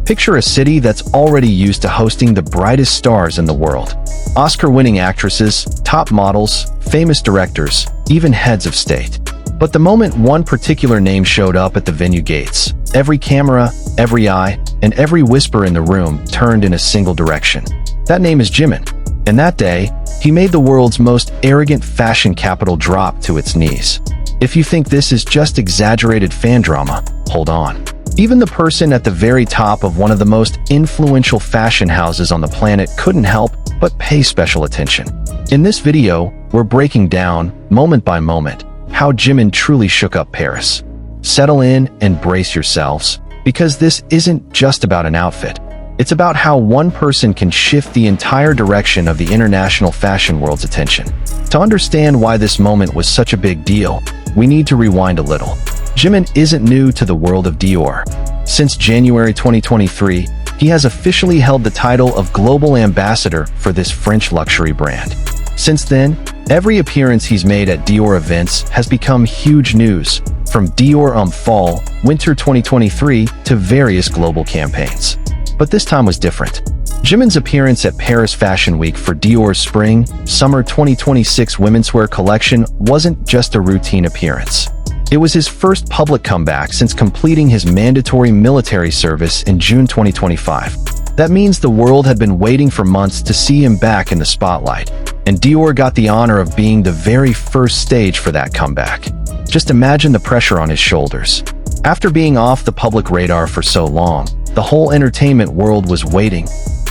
Picture a city that's already used to hosting the brightest stars in the world. Oscar-winning actresses, top models, famous directors, even heads of state. But the moment one particular name showed up at the venue gates, every camera, every eye, and every whisper in the room turned in a single direction. That name is Jimin. And that day, he made the world's most arrogant fashion capital drop to its knees. If you think this is just exaggerated fan drama, hold on. Even the person at the very top of one of the most influential fashion houses on the planet couldn't help but pay special attention. In this video, we're breaking down, moment by moment, how Jimin truly shook up Paris. Settle in and brace yourselves, because this isn't just about an outfit. It's about how one person can shift the entire direction of the international fashion world's attention. To understand why this moment was such a big deal, we need to rewind a little. Jimin isn't new to the world of Dior. Since January 2023, he has officially held the title of Global Ambassador for this French luxury brand. Since then, every appearance he's made at Dior events has become huge news, from Dior Fall, Winter 2023 to various global campaigns. But this time was different. Jimin's appearance at Paris Fashion Week for Dior's Spring, Summer 2026 womenswear collection wasn't just a routine appearance. It was his first public comeback since completing his mandatory military service in June 2025. That means the world had been waiting for months to see him back in the spotlight, and Dior got the honor of being the very first stage for that comeback. Just imagine the pressure on his shoulders. After being off the public radar for so long, the whole entertainment world was waiting.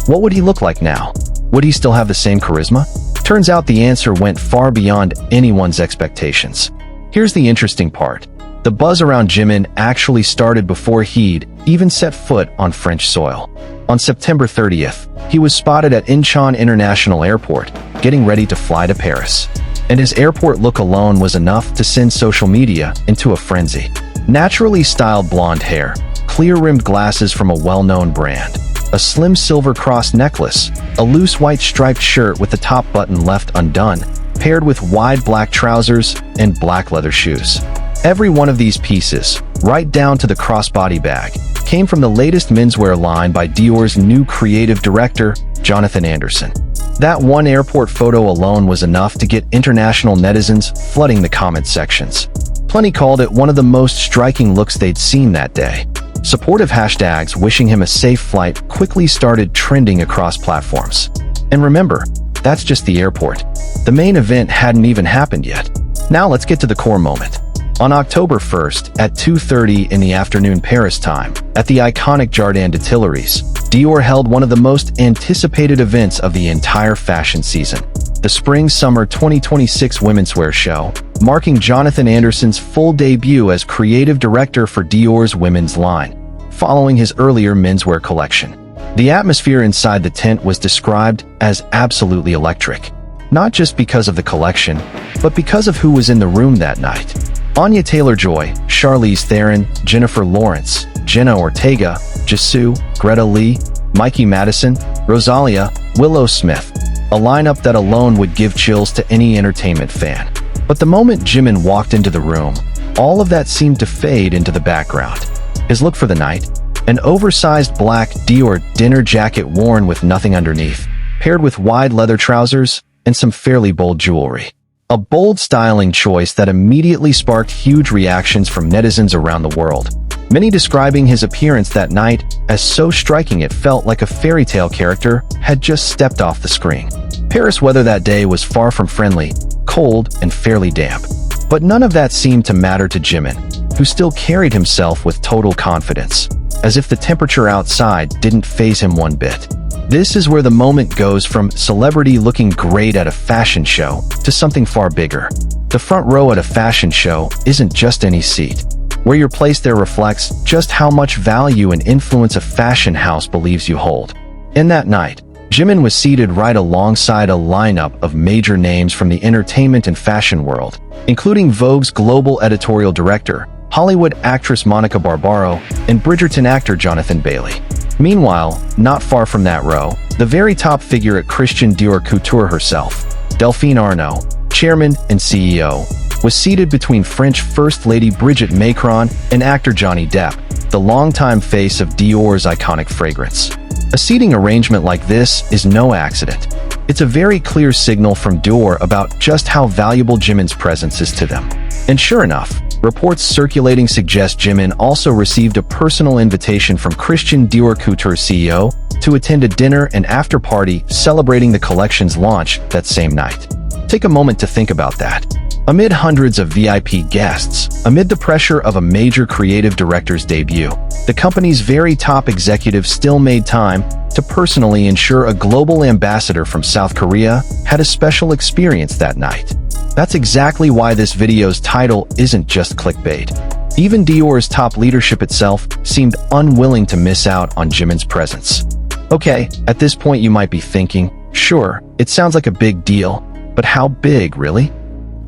What would he look like now? Would he still have the same charisma? Turns out the answer went far beyond anyone's expectations. Here's the interesting part. The buzz around Jimin actually started before he'd even set foot on French soil. On September 30th, he was spotted at Incheon International Airport, getting ready to fly to Paris. And his airport look alone was enough to send social media into a frenzy. Naturally styled blonde hair, clear-rimmed glasses from a well-known brand, a slim silver cross necklace, a loose white striped shirt with the top button left undone, paired with wide black trousers and black leather shoes. Every one of these pieces, right down to the crossbody bag, came from the latest menswear line by Dior's new creative director, Jonathan Anderson. That one airport photo alone was enough to get international netizens flooding the comment sections. Plenty called it one of the most striking looks they'd seen that day. Supportive hashtags wishing him a safe flight quickly started trending across platforms. And remember, that's just the airport. The main event hadn't even happened yet. Now let's get to the core moment. On October 1st, at 2:30 in the afternoon Paris time, at the iconic Jardin des Tuileries, Dior held one of the most anticipated events of the entire fashion season. The Spring-Summer 2026 Womenswear Show, marking Jonathan Anderson's full debut as creative director for Dior's women's line, following his earlier menswear collection. The atmosphere inside the tent was described as absolutely electric, not just because of the collection, but because of who was in the room that night. Anya Taylor-Joy, Charlize Theron, Jennifer Lawrence, Jenna Ortega, Jisoo, Greta Lee, Mikey Madison, Rosalia, Willow Smith, a lineup that alone would give chills to any entertainment fan. But the moment Jimin walked into the room, all of that seemed to fade into the background. His look for the night? An oversized black Dior dinner jacket worn with nothing underneath, paired with wide leather trousers and some fairly bold jewelry. A bold styling choice that immediately sparked huge reactions from netizens around the world, many describing his appearance that night as so striking it felt like a fairy tale character had just stepped off the screen. Paris weather that day was far from friendly, cold, and fairly damp. But none of that seemed to matter to Jimin, who still carried himself with total confidence, as if the temperature outside didn't faze him one bit. This is where the moment goes from celebrity looking great at a fashion show to something far bigger. The front row at a fashion show isn't just any seat. Where you're placed there reflects just how much value and influence a fashion house believes you hold. In that night, Jimin was seated right alongside a lineup of major names from the entertainment and fashion world, including Vogue's global editorial director, Hollywood actress Monica Barbaro, and Bridgerton actor Jonathan Bailey. Meanwhile, not far from that row, the very top figure at Christian Dior Couture herself, Delphine Arnault, chairman and CEO, was seated between French First Lady Brigitte Macron and actor Johnny Depp, the longtime face of Dior's iconic fragrance. A seating arrangement like this is no accident. It's a very clear signal from Dior about just how valuable Jimin's presence is to them. And sure enough, reports circulating suggest Jimin also received a personal invitation from Christian Dior Couture CEO to attend a dinner and after-party celebrating the collection's launch that same night. Take a moment to think about that. Amid hundreds of VIP guests, amid the pressure of a major creative director's debut, the company's very top executive still made time to personally ensure a global ambassador from South Korea had a special experience that night. That's exactly why this video's title isn't just clickbait. Even Dior's top leadership itself seemed unwilling to miss out on Jimin's presence. Okay, at this point you might be thinking, sure, it sounds like a big deal, but how big, really?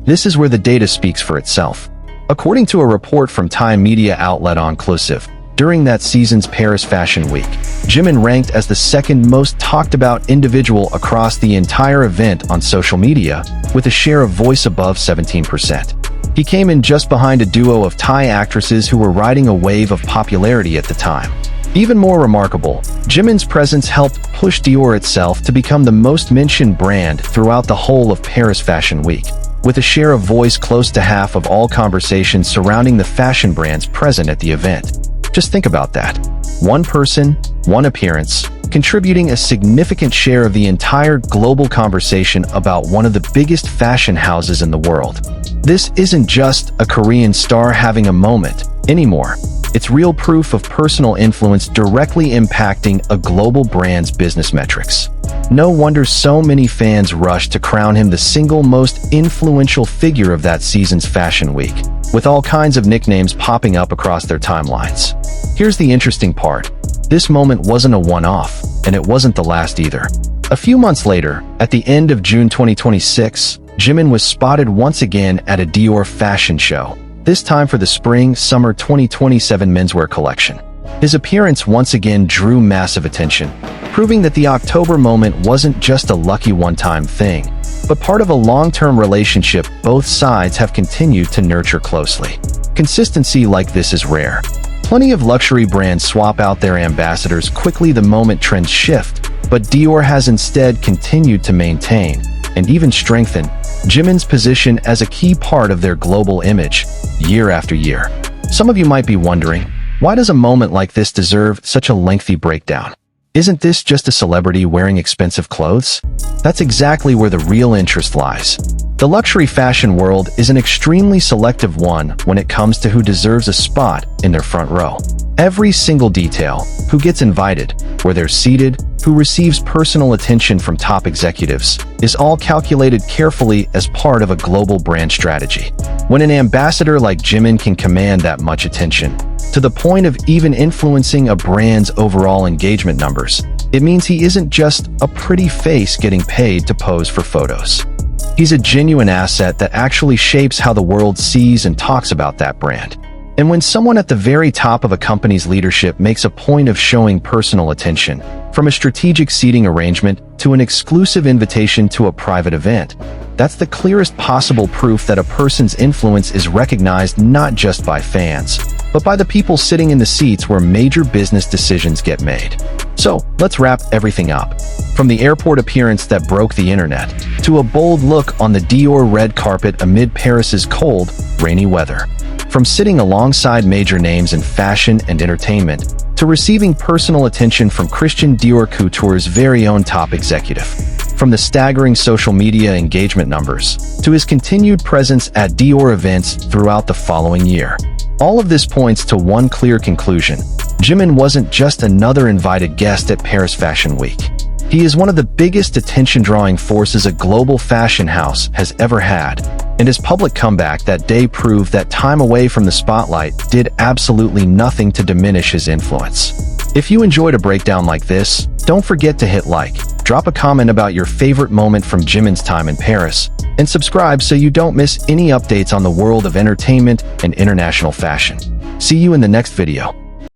This is where the data speaks for itself. According to a report from Thai media outlet Inclusive, during that season's Paris Fashion Week, Jimin ranked as the second most talked about individual across the entire event on social media, with a share of voice above 17%. He came in just behind a duo of Thai actresses who were riding a wave of popularity at the time. Even more remarkable, Jimin's presence helped push Dior itself to become the most mentioned brand throughout the whole of Paris Fashion Week, with a share of voice close to half of all conversations surrounding the fashion brands present at the event. Just think about that. One person, one appearance, contributing a significant share of the entire global conversation about one of the biggest fashion houses in the world. This isn't just a Korean star having a moment anymore. It's real proof of personal influence directly impacting a global brand's business metrics. No wonder so many fans rushed to crown him the single most influential figure of that season's Fashion Week, with all kinds of nicknames popping up across their timelines. Here's the interesting part. This moment wasn't a one-off, and it wasn't the last either. A few months later, at the end of June 2026, Jimin was spotted once again at a Dior fashion show, this time for the Spring-Summer 2027 menswear collection. His appearance once again drew massive attention, proving that the October moment wasn't just a lucky one-time thing, but part of a long-term relationship both sides have continued to nurture closely. Consistency like this is rare. Plenty of luxury brands swap out their ambassadors quickly the moment trends shift, but Dior has instead continued to maintain, and even strengthen, Jimin's position as a key part of their global image, year after year. Some of you might be wondering, why does a moment like this deserve such a lengthy breakdown? Isn't this just a celebrity wearing expensive clothes? That's exactly where the real interest lies. The luxury fashion world is an extremely selective one when it comes to who deserves a spot in their front row. Every single detail, who gets invited, where they're seated, who receives personal attention from top executives, is all calculated carefully as part of a global brand strategy. When an ambassador like Jimin can command that much attention, to the point of even influencing a brand's overall engagement numbers, it means he isn't just a pretty face getting paid to pose for photos. He's a genuine asset that actually shapes how the world sees and talks about that brand. And when someone at the very top of a company's leadership makes a point of showing personal attention, from a strategic seating arrangement to an exclusive invitation to a private event, that's the clearest possible proof that a person's influence is recognized not just by fans, but by the people sitting in the seats where major business decisions get made. So, let's wrap everything up. From the airport appearance that broke the internet, to a bold look on the Dior red carpet amid Paris's cold, rainy weather. From sitting alongside major names in fashion and entertainment, to receiving personal attention from Christian Dior Couture's very own top executive. From the staggering social media engagement numbers, to his continued presence at Dior events throughout the following year. All of this points to one clear conclusion. Jimin wasn't just another invited guest at Paris Fashion Week. He is one of the biggest attention-drawing forces a global fashion house has ever had, and his public comeback that day proved that time away from the spotlight did absolutely nothing to diminish his influence. If you enjoyed a breakdown like this, don't forget to hit like, drop a comment about your favorite moment from Jimin's time in Paris, and subscribe so you don't miss any updates on the world of entertainment and international fashion. See you in the next video.